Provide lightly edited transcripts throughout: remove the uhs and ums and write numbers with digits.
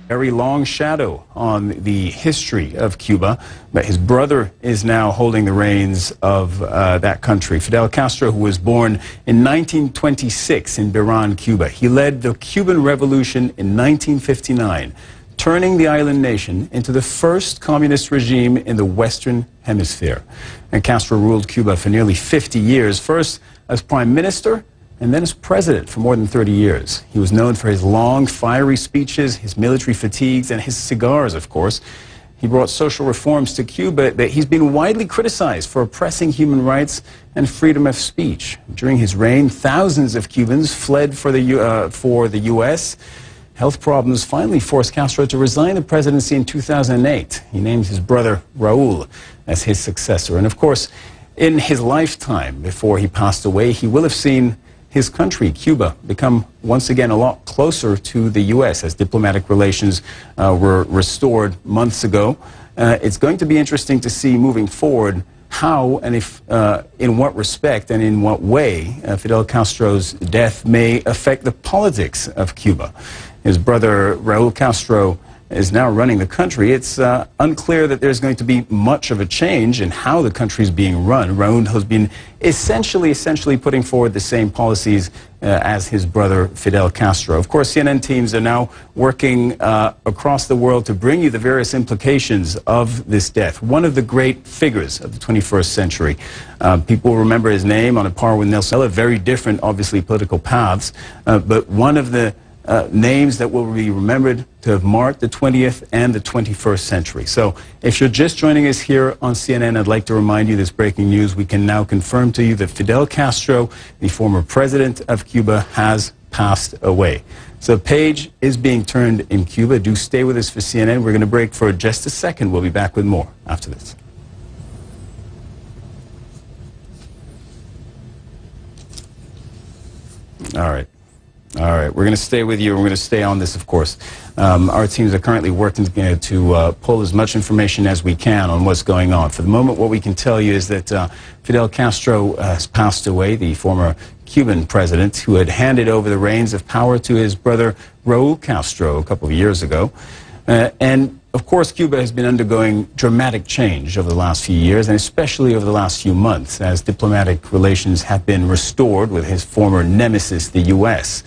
very long shadow on the history of Cuba, but his brother is now holding the reins of that country. Fidel Castro, who was born in 1926 in Biran, Cuba. He led the Cuban Revolution in 1959, turning the island nation into the first communist regime in the Western Hemisphere. And Castro ruled Cuba for nearly 50 years, first as prime minister and then as president for more than 30 years. He was known for his long, fiery speeches, his military fatigues, and his cigars, of course. He brought social reforms to Cuba that he's been widely criticized for oppressing human rights and freedom of speech. During his reign, thousands of Cubans fled for the U.S. Health problems finally forced Castro to resign the presidency in 2008. He named his brother Raul as his successor. And of course, in his lifetime, before he passed away, he will have seen his country, Cuba, become once again a lot closer to the U.S. as diplomatic relations were restored months ago. It's going to be interesting to see moving forward how and if, in what respect and in what way Fidel Castro's death may affect the politics of Cuba. His brother Raul Castro is now running the country. It's unclear that there's going to be much of a change in how the country is being run. Raul has been essentially putting forward the same policies as his brother Fidel Castro. Of course, CNN teams are now working across the world to bring you the various implications of this death. One of the great figures of the 21st century. People remember his name on a par with Nelson Mandela. Very different, obviously, political paths, but one of the names that will be remembered to have marked the 20th and the 21st century. So if you're just joining us here on CNN, I'd like to remind you this breaking news. We can now confirm to you that Fidel Castro, the former president of Cuba, has passed away. So the page is being turned in Cuba. Do stay with us for CNN. We're going to break for just a second. We'll be back with more after this. All right. We're going to stay with you, and we're going to stay on this, of course. Our teams are currently working to pull as much information as we can on what's going on. For the moment, what we can tell you is that Fidel Castro has passed away, the former Cuban president, who had handed over the reins of power to his brother Raul Castro a couple of years ago. And of course, Cuba has been undergoing dramatic change over the last few years, and especially over the last few months, as diplomatic relations have been restored with his former nemesis, the U.S.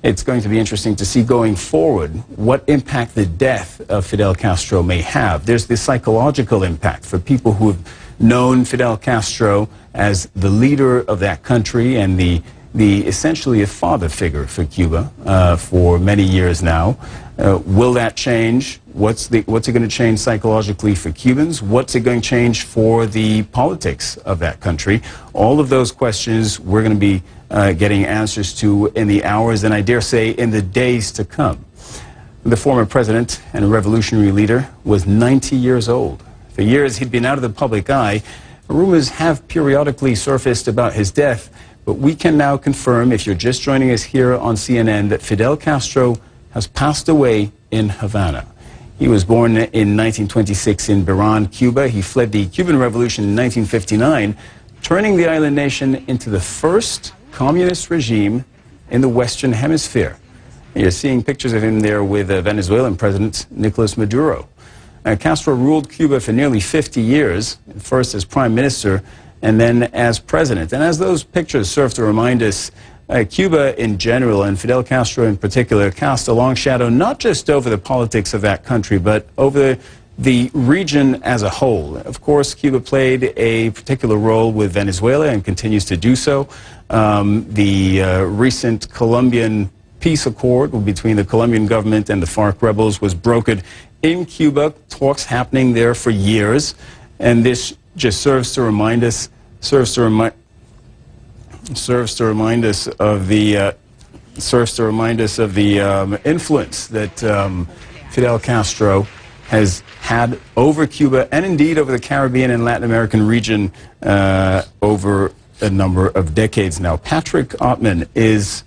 It's going to be interesting to see going forward what impact the death of Fidel Castro may have. There's the psychological impact for people who have known Fidel Castro as the leader of that country and the essentially a father figure for Cuba for many years now. Will that change? What's it going to change psychologically for Cubans? What's it going to change for the politics of that country? All of those questions we're going to be getting answers to in the hours and I dare say in the days to come. The former president and a revolutionary leader was 90 years old. For years he'd been out of the public eye. Rumors have periodically surfaced about his death, but we can now confirm, if you're just joining us here on CNN, that Fidel Castro has passed away in Havana. He was born in 1926 in Biran, Cuba. He fled the Cuban Revolution in 1959, turning the island nation into the first communist regime in the Western Hemisphere. You're seeing pictures of him there with Venezuelan President Nicolas Maduro. Castro ruled Cuba for nearly 50 years, first as prime minister and then as president. And as those pictures serve to remind us, Cuba in general, and Fidel Castro in particular, cast a long shadow not just over the politics of that country, but over the region as a whole. Of course, Cuba played a particular role with Venezuela and continues to do so. The recent Colombian peace accord between the Colombian government and the FARC rebels was brokered in Cuba, talks happening there for years, and this just serves to remind us of the influence that Fidel Castro has had over Cuba and indeed over the Caribbean and Latin American region over a number of decades now. Patrick Ottman is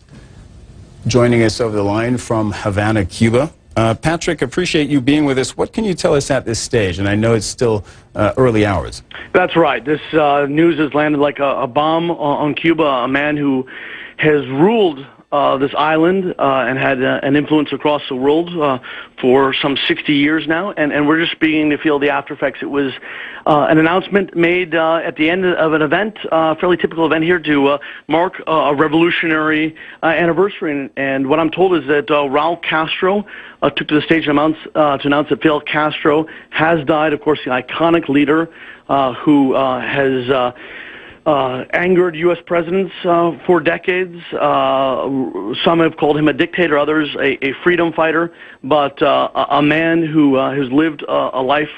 joining us over the line from Havana, Cuba. Patrick, appreciate you being with us. What can you tell us at this stage? And I know it's still early hours. That's right. This news has landed like a bomb on Cuba, a man who has ruled this island and had an influence across the world for some 60 years now, and we're just beginning to feel the after effects. It was an announcement made at the end of an event, a fairly typical event here, to mark a revolutionary anniversary. And what I'm told is that Raul Castro took to the stage to announce that Fidel Castro has died. Of course, the iconic leader who has angered U.S. presidents for decades. Some have called him a dictator, others a freedom fighter, but a man who has lived a life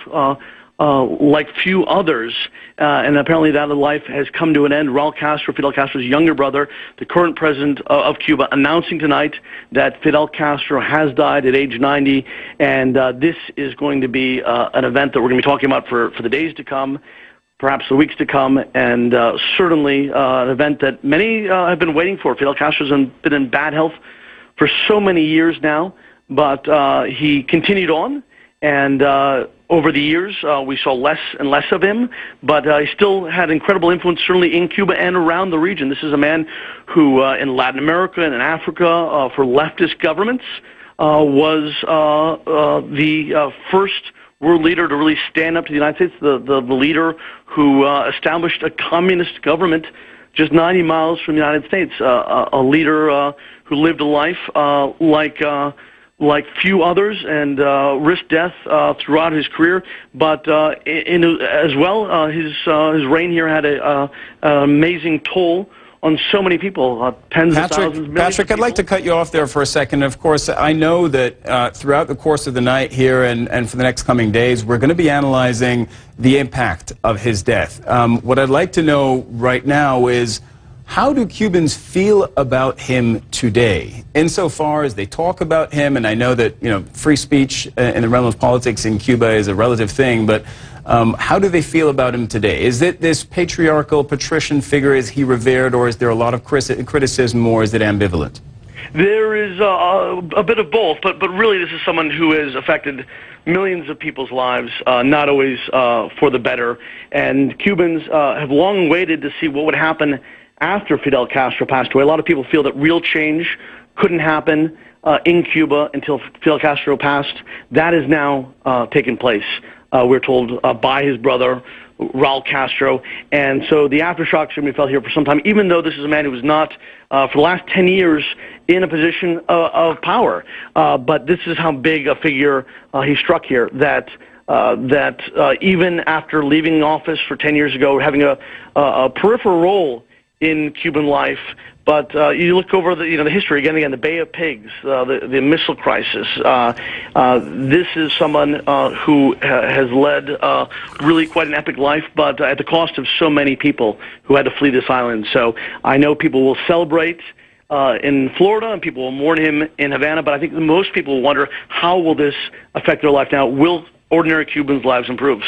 like few others, and apparently that life has come to an end. Raul Castro, Fidel Castro's younger brother, the current president of Cuba, announcing tonight that Fidel Castro has died at age 90, and this is going to be an event that we're going to be talking about for the days to come, perhaps the weeks to come, and certainly an event that many have been waiting for. Fidel Castro's been in bad health for so many years now, but he continued on, and over the years we saw less and less of him, but he still had incredible influence, certainly in Cuba and around the region. This is a man who, in Latin America and in Africa, for leftist governments, was the first world leader to really stand up to the United States, the leader who established a communist government just 90 miles from the United States, a leader who lived a life like few others and risked death throughout his career. But as well, his reign here had an amazing toll on so many people, tens of thousands, millions Patrick, of people. I'd like to cut you off there for a second. Of course, I know that throughout the course of the night here and for the next coming days, we're going to be analyzing the impact of his death. What I'd like to know right now is, how do Cubans feel about him today, insofar as they talk about him? And I know that, you know, free speech in the realm of politics in Cuba is a relative thing, but how do they feel about him today? Is it this patriarchal, patrician figure? Is he revered, or is there a lot of criticism, or is it ambivalent? There is a bit of both, but really this is someone who has affected millions of people's lives, not always for the better. And Cubans have long waited to see what would happen after Fidel Castro passed away. A lot of people feel that real change couldn't happen in Cuba until Fidel Castro passed. That is now taken place, we're told, by his brother, Raul Castro. And so the aftershocks are going to be felt here for some time, even though this is a man who was not, for the last 10 years, in a position of power. But this is how big a figure he struck here, that even after leaving office for 10 years ago, having a peripheral role in Cuban life, but you look over the history again, the Bay of Pigs, the missile crisis. This is someone who has led really quite an epic life, but at the cost of so many people who had to flee this island. So I know people will celebrate in Florida, and people will mourn him in Havana, but I think most people will wonder, how will this affect their life now? Will ordinary Cubans' lives improve?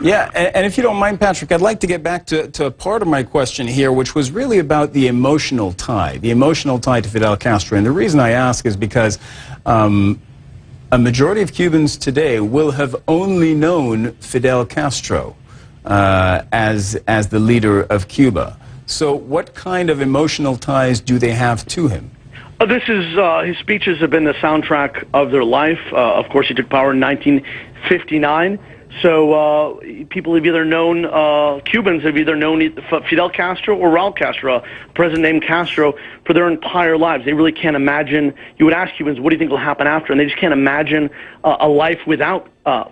Yeah, and if you don't mind, Patrick, I'd like to get back to part of my question here, which was really about the emotional tie to Fidel Castro. And the reason I ask is because a majority of Cubans today will have only known Fidel Castro as the leader of Cuba. So what kind of emotional ties do they have to him? This is his speeches have been the soundtrack of their life. Of course, he took power in 1959. So people have either known, Cubans have either known Fidel Castro or Raul Castro, a president named Castro, for their entire lives. They really can't imagine. You would ask Cubans, what do you think will happen after? And they just can't imagine a life without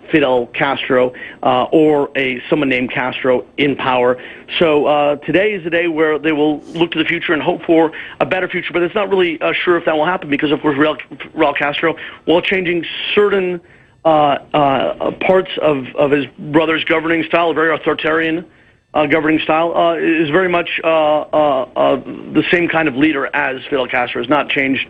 Fidel Castro or someone named Castro in power. So today is the day where they will look to the future and hope for a better future. But it's not really sure if that will happen because, of course, Raul Castro, while changing certain parts of his brother's governing style, a very authoritarian governing style, is very much the same kind of leader as Fidel Castro. Has not changed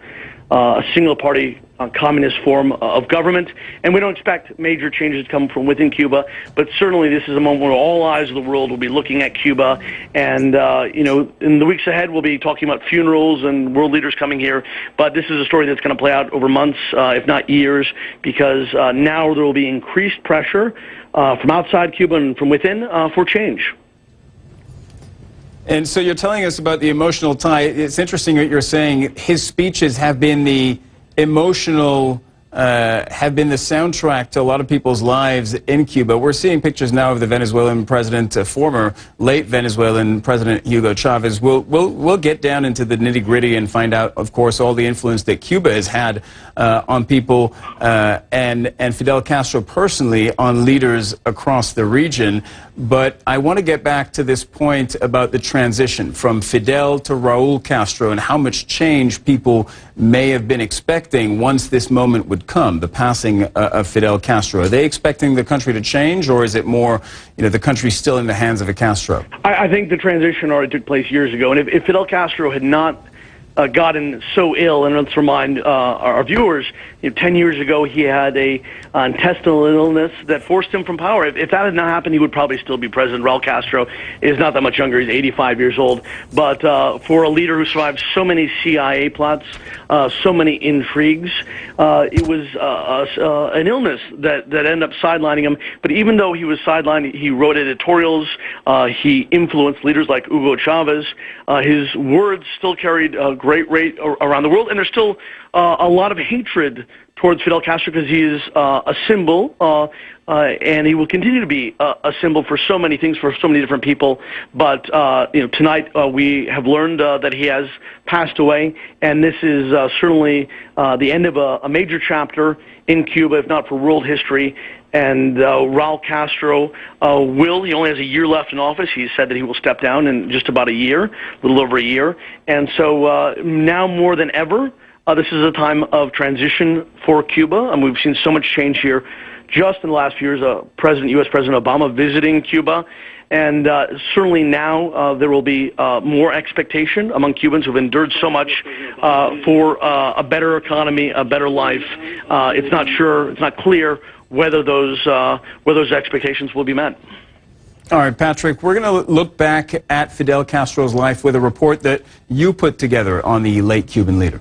a single-party communist form of government, and we don't expect major changes to come from within Cuba, but certainly this is a moment where all eyes of the world will be looking at Cuba, and in the weeks ahead we'll be talking about funerals and world leaders coming here, but this is a story that's going to play out over months, if not years, because now there will be increased pressure from outside Cuba and from within for change. And so you're telling us about the emotional tie. It's interesting that you're saying his speeches have been the emotional, have been the soundtrack to a lot of people's lives in Cuba. We're seeing pictures now of the Venezuelan president, former late Venezuelan President Hugo Chavez. We'll get down into the nitty-gritty and find out, of course, all the influence that Cuba has had on people and Fidel Castro personally on leaders across the region. But I want to get back to this point about the transition from Fidel to Raul Castro and how much change people may have been expecting once this moment would come, the passing of Fidel Castro. Are they expecting the country to change, or is it more, the country's still in the hands of a Castro? I think the transition already took place years ago, and if Fidel Castro had not gotten so ill, and let's remind our viewers, 10 years ago he had a intestinal illness that forced him from power. If that had not happened, he would probably still be president. Raul Castro is not that much younger. He's 85 years old. But for a leader who survived so many CIA plots, so many intrigues, it was an illness that ended up sidelining him. But even though he was sidelined, he wrote editorials. He influenced leaders like Hugo Chavez. His words still carried a great rate around the world, and there's still a lot of hatred towards Fidel Castro because he is a symbol, and he will continue to be a symbol for so many things, for so many different people. But tonight we have learned that he has passed away, and this is certainly the end of a major chapter in Cuba, if not for world history. And Raul Castro he only has a year left in office. He said that he will step down in just about a year, a little over a year. And so now more than ever, this is a time of transition for Cuba, and we've seen so much change here just in the last few years. U.S. President Obama visiting Cuba, and certainly now there will be more expectation among Cubans who've endured so much for a better economy, a better life. It's not clear whether those expectations will be met. All right, Patrick, we're going to look back at Fidel Castro's life with a report that you put together on the late Cuban leader.